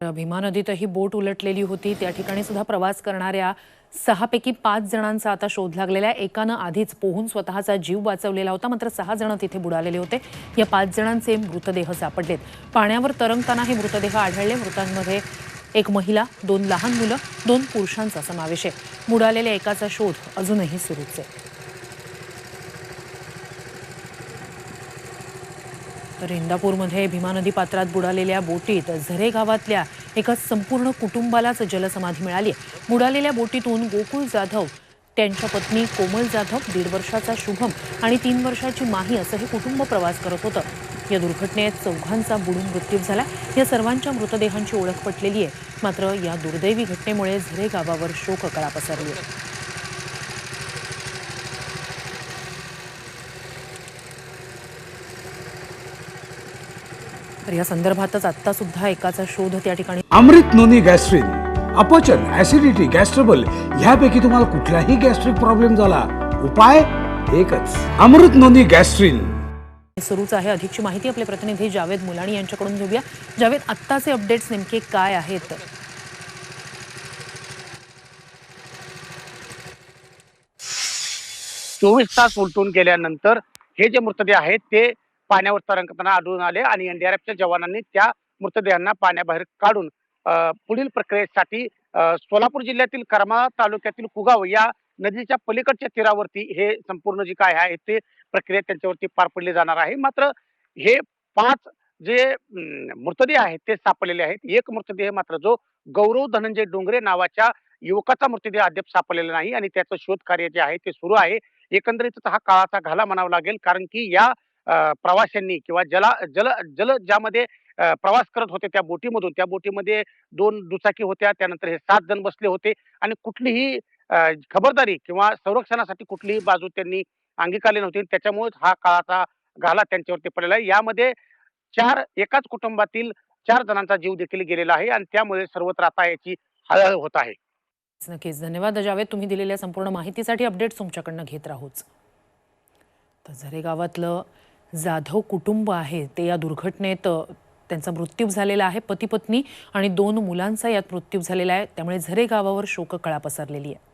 भीमा नदीतही बोट उलटलेली होती। त्या ठिकाणी सुद्धा प्रवास करणाऱ्या 6 पैकी 5 जणांचा आता शोध लागलेला आहे। एकानं आधीच पोहून स्वतःचा जीव वाचवलेला होता, मात्र 6 जण तिथे बुडालेले होते। या 5 जणांचे मृतदेह सापडलेत। पाण्यावर तरंगताना हे मृतदेह आढळले। मृतांमध्ये एक महिला, 2 लहान मुलं, 2 पुरुषांचा समावेश आहे। बुडालेल्या एकाचा शोध अजूनही सुरूच आहे। तर इंदापूरमध्ये भीमा नदी पात्रात बुडालेल्या बोटीत झरे गावातल्या एका संपूर्ण कुटुंबालाच जलसमाधी मिळाली। बुडालेल्या बोटीतून गोकुळ जाधव, त्यांच्या पत्नी कोमल जाधव, 1.5 वर्षाचा शुभम आणि 3 वर्षाची माही असं हे कुटुंब प्रवास करत होतं। या दुर्घटनेत 4घांचा बुडून मृत्यू झाला। या सर्वांच्या मृतदेहांची ओळख पटलेली आहे। मात्र या दुर्दैवी घटनेमुळे झरे गावावर शोककळा पसरली आहे। तर या संदर्भातच आता सुद्धा एकाचा शोध त्या ठिकाणी। अमृत नोनी गॅस्ट्रिन, अपचन, ऍसिडिटी, गॅस्ट्रबल ह्यापैकी तुम्हाला कुठलाही गॅस्ट्रिक प्रॉब्लेम झाला, उपाय एकच, अमृत नोनी गॅस्ट्रिन। सुरूच आहे। अधिकची माहिती आपले प्रतिनिधी जावेद मुलाणी यांच्याकडून घेऊया। जावेद, आत्ताचे अपडेट्स नेमके काय आहेत? 24 तास उलटून गेल्यानंतर हे जे मृतदेह आहेत ते पाण्यावर तरंगताना आढळून आले आणि एनडीआरएफच्या जवानांनी त्या मृतदेहांना पाण्याबाहेर काढून पुढील प्रक्रियेसाठी सोलापूर जिल्ह्यातील करमाळा तालुक्यातील कुगाव या नदीच्या पलीकडच्या तीरावरती हे संपूर्ण जे काय आहे ते प्रक्रिया त्यांच्यावरती पार पडली जाणार आहे। मात्र हे 5 जे मृतदेह आहेत ते सापडलेले आहेत। एक मृतदेह मात्र जो गौरव धनंजय डोंगरे नावाच्या युवकाचा मृतदेह अद्याप सापडलेला नाही आणि त्याचं शोध कार्य जे आहे ते सुरू आहे। एकंदरीत हा काळाचा घाला म्हणावा लागेल, कारण की या प्रवाशांनी किंवा जल जल ज्यामध्ये प्रवास करत होते त्या बोटीमध्ये 2 दुचाकी होत्या, त्यानंतर हे 7 जण बसले होते आणि कुठलीही खबरदारी किंवा संरक्षणासाठी कुठलीही बाजू त्यांनी अंगीकारली नव्हती। त्याच्यामुळे हा काळाचा घाला त्यांच्यावरती पडलेला आहे। यामध्ये एकाच कुटुंबातील 4 जणांचा जीव देखील गेलेला आहे आणि त्यामुळे सर्वत्र आता याची हळहळ होत आहे। नक्कीच, धन्यवाद जावेद, तुम्ही दिलेल्या संपूर्ण माहितीसाठी। अपडेट्स तुमच्याकडनं घेत राहूच। तर झरे गावातलं जाधव कुटुंब आहे ते या दुर्घटनेत त्यांचा मृत्यू झालेला आहे। पती पत्नी आणि 2 मुलांचा यात मृत्यू झालेला आहे। त्यामुळे झरे गावावर शोककळा पसरलेली आहे।